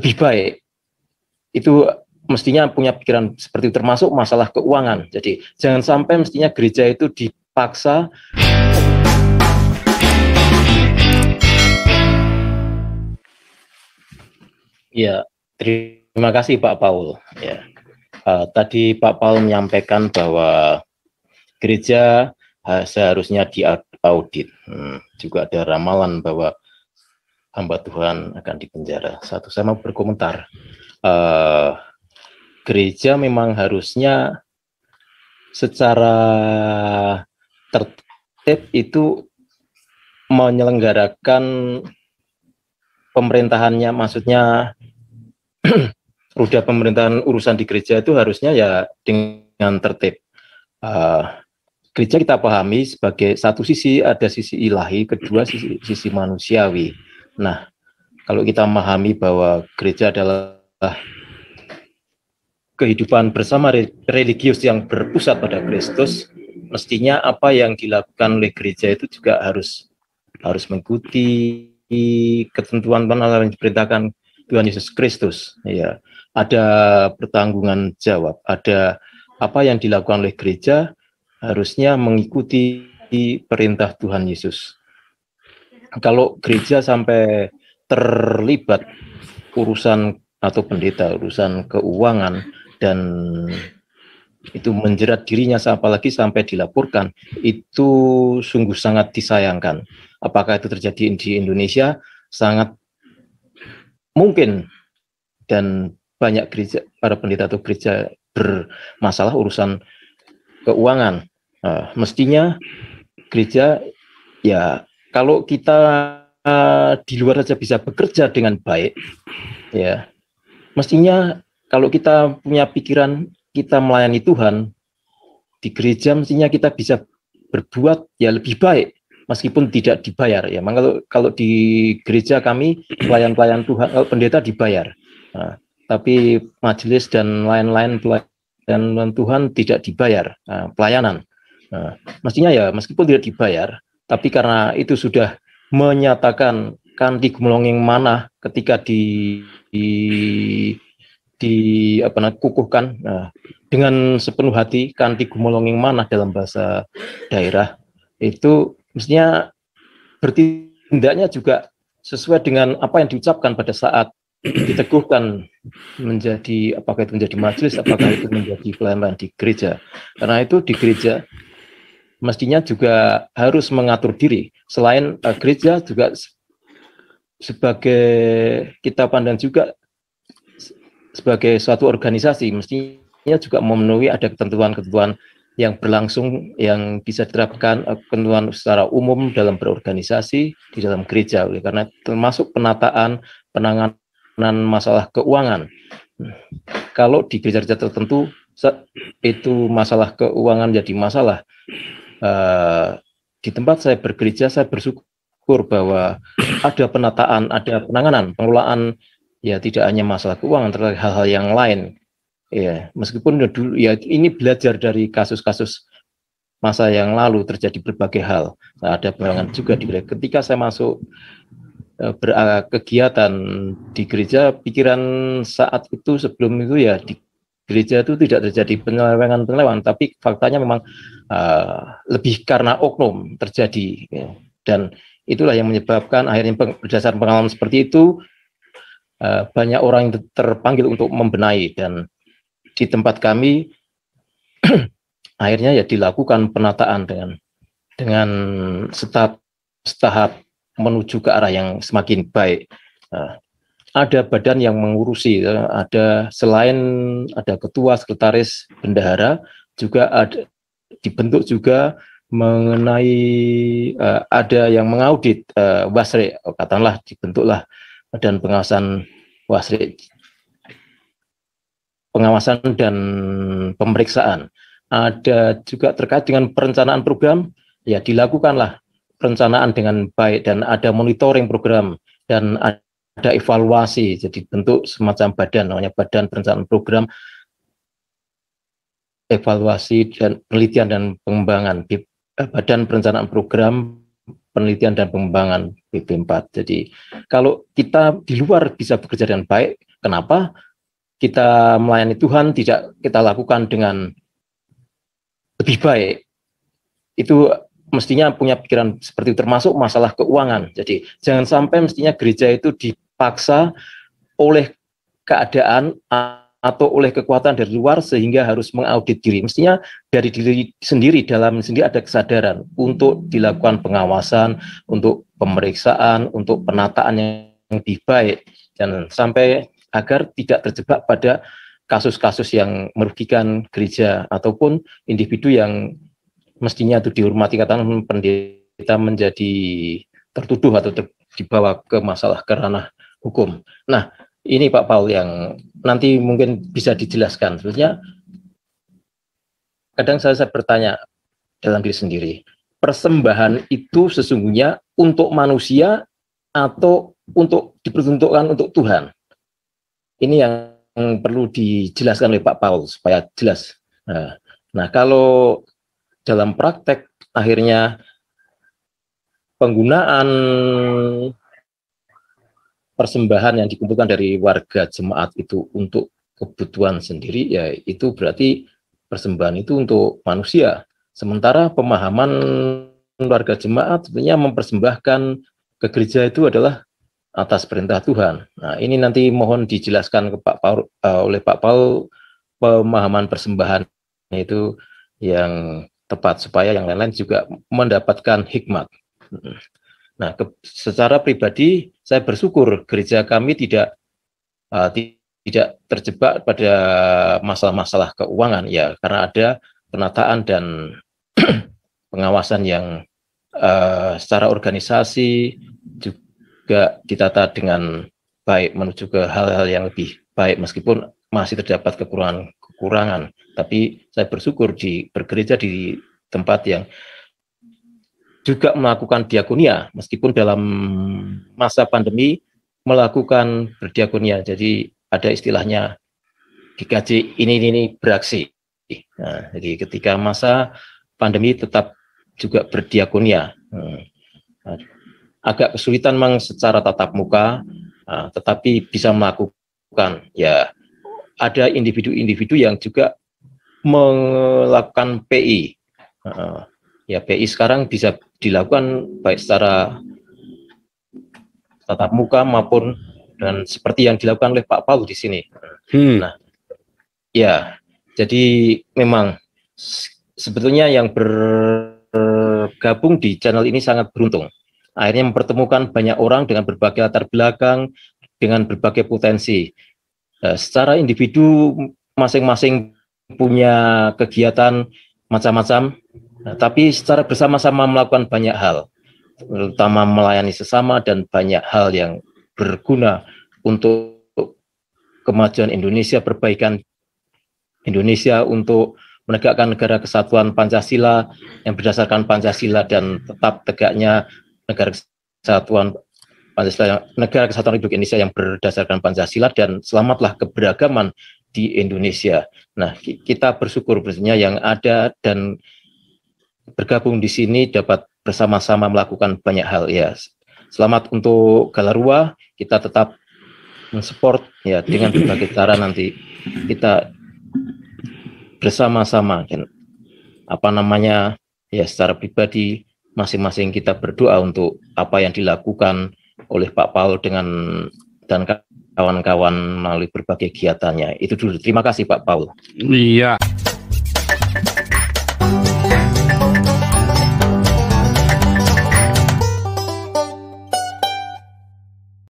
lebih baik, itu mestinya punya pikiran seperti itu, termasuk masalah keuangan. Jadi jangan sampai mestinya gereja itu dipaksa. Ya, terima kasih Pak Paul. Ya, tadi Pak Paul menyampaikan bahwa gereja seharusnya diaudit. Juga ada ramalan bahwa hamba Tuhan akan dipenjara. Satu, saya mau berkomentar. Gereja memang harusnya secara tertib itu menyelenggarakan pemerintahannya, maksudnya roda pemerintahan urusan di gereja itu harusnya ya dengan tertib. Gereja kita pahami sebagai satu sisi ada sisi ilahi, kedua sisi manusiawi. Nah, kalau kita memahami bahwa gereja adalah kehidupan bersama religius yang berpusat pada Kristus, mestinya apa yang dilakukan oleh gereja itu juga harus mengikuti ketentuan yang diperintahkan Tuhan Yesus Kristus. Ya, ada pertanggungan jawab, ada apa yang dilakukan oleh gereja harusnya mengikuti perintah Tuhan Yesus. Kalau gereja sampai terlibat urusan atau pendeta, urusan keuangan, dan itu menjerat dirinya, apalagi sampai dilaporkan, itu sungguh sangat disayangkan. Apakah itu terjadi di Indonesia? Sangat mungkin, dan banyak gereja, para pendeta atau gereja bermasalah urusan keuangan. Mestinya gereja, ya kalau kita di luar saja bisa bekerja dengan baik, ya mestinya kalau kita punya pikiran kita melayani Tuhan, di gereja mestinya kita bisa berbuat ya lebih baik meskipun tidak dibayar. Ya, kalau di gereja kami pelayan-pelayan Tuhan, pendeta dibayar, tapi majelis dan lain-lain pelayanan Tuhan tidak dibayar pelayanan. Mestinya ya meskipun tidak dibayar, tapi karena itu sudah menyatakan kanti gumulonging manah ketika kukuhkan dengan sepenuh hati, kanti gumulonging manah dalam bahasa daerah, itu mestinya bertindaknya juga sesuai dengan apa yang diucapkan pada saat diteguhkan menjadi, apakah itu menjadi majelis, apakah itu menjadi pelayanan di gereja. Karena itu di gereja mestinya juga harus mengatur diri. Selain gereja juga sebagai, kita pandang juga sebagai suatu organisasi, mestinya juga memenuhi ada ketentuan-ketentuan yang berlangsung, yang bisa diterapkan ketentuan secara umum dalam berorganisasi di dalam gereja. Oleh karena termasuk penataan, penanganan masalah keuangan. Kalau di gereja-gereja tertentu itu masalah keuangan jadi masalah. Di tempat saya bergereja, saya bersyukur bahwa ada penataan, ada penanganan, pengelolaan, ya tidak hanya masalah keuangan, tetapi hal-hal yang lain. Ya, meskipun dulu ya ini belajar dari kasus-kasus masa yang lalu terjadi berbagai hal. Nah, ada penanganan juga di gereja. Ketika saya masuk berkegiatan di gereja, pikiran saat itu sebelum itu ya di gereja itu tidak terjadi penyelewengan, tapi faktanya memang lebih karena oknum terjadi, ya. Dan itulah yang menyebabkan akhirnya berdasarkan pengalaman seperti itu banyak orang yang terpanggil untuk membenahi, dan di tempat kami akhirnya ya dilakukan penataan dengan setahap menuju ke arah yang semakin baik. Ada badan yang mengurusi, ada selain ada ketua, sekretaris, bendahara, juga ada dibentuk juga mengenai ada yang mengaudit wasre, katakanlah dibentuklah dan pengawasan wasre, pengawasan dan pemeriksaan. Ada juga terkait dengan perencanaan program, ya dilakukanlah perencanaan dengan baik, dan ada monitoring program, dan ada evaluasi. Jadi bentuk semacam badan, namanya Badan Perencanaan Program, Evaluasi dan Penelitian dan Pengembangan, Badan Perencanaan Program, Penelitian dan Pengembangan, BP4. Jadi kalau kita di luar bisa bekerja dengan baik, Kenapa kita melayani Tuhan tidak kita lakukan dengan lebih baik? Itu mestinya punya pikiran seperti itu, termasuk masalah keuangan. Jadi jangan sampai mestinya gereja itu dipaksa oleh keadaan atau oleh kekuatan dari luar sehingga harus mengaudit diri. Mestinya dari diri sendiri, dalam sendiri ada kesadaran untuk dilakukan pengawasan, untuk pemeriksaan, untuk penataan yang lebih baik, dan sampai agar tidak terjebak pada kasus-kasus yang merugikan gereja ataupun individu yang mestinya itu dihormati, katakan pendeta menjadi tertuduh atau dibawa ke masalah ke ranah hukum. Nah, ini Pak Paul yang nanti mungkin bisa dijelaskan. Sebenarnya kadang saya bertanya dalam diri sendiri, persembahan itu sesungguhnya untuk manusia atau untuk diperuntukkan untuk Tuhan? Ini yang perlu dijelaskan oleh Pak Paul supaya jelas. Nah, kalau dalam praktek akhirnya penggunaan persembahan yang dikumpulkan dari warga jemaat itu untuk kebutuhan sendiri, ya itu berarti persembahan itu untuk manusia. Sementara pemahaman warga jemaat sebenarnya mempersembahkan ke gereja itu adalah atas perintah Tuhan. Nah, ini nanti mohon dijelaskan ke Pak Paul, oleh Pak Paul, pemahaman persembahan itu yang tepat supaya yang lain-lain juga mendapatkan hikmat. Nah, secara pribadi saya bersyukur gereja kami tidak terjebak pada masalah-masalah keuangan, ya, karena ada penataan dan pengawasan yang secara organisasi juga ditata dengan baik menuju ke hal-hal yang lebih baik, meskipun masih terdapat kekurangan. Tapi saya bersyukur bergereja di tempat yang juga melakukan diakonia, meskipun dalam masa pandemi melakukan berdiakonia. Jadi ada istilahnya GKJ ini beraksi. Nah, jadi ketika masa pandemi tetap juga berdiakonia. Agak kesulitan memang secara tatap muka, tetapi bisa melakukan. Ya, ada individu-individu yang juga melakukan PI. Ya, PI sekarang bisa dilakukan baik secara tatap muka maupun dan seperti yang dilakukan oleh Pak Paul di sini. Nah, ya, jadi memang sebetulnya yang bergabung di channel ini sangat beruntung. Akhirnya mempertemukan banyak orang dengan berbagai latar belakang, dengan berbagai potensi. Secara individu masing-masing punya kegiatan macam-macam, tapi secara bersama-sama melakukan banyak hal, terutama melayani sesama dan banyak hal yang berguna untuk kemajuan Indonesia, perbaikan Indonesia, untuk menegakkan negara kesatuan Pancasila yang berdasarkan Pancasila dan tetap tegaknya negara kesatuan Pancasila, negara kesatuan Republik Indonesia yang berdasarkan Pancasila, dan selamatlah keberagaman di Indonesia. Nah, kita bersyukur bersama yang ada dan bergabung di sini dapat bersama-sama melakukan banyak hal, ya. Selamat untuk Galarua, kita tetap mensupport ya dengan berbagai cara. Nanti kita bersama-sama dan ya secara pribadi masing-masing kita berdoa untuk apa yang dilakukan oleh Pak Paul dan kawan-kawan melalui berbagai kegiatannya. Itu dulu. Terima kasih Pak Paul. Iya.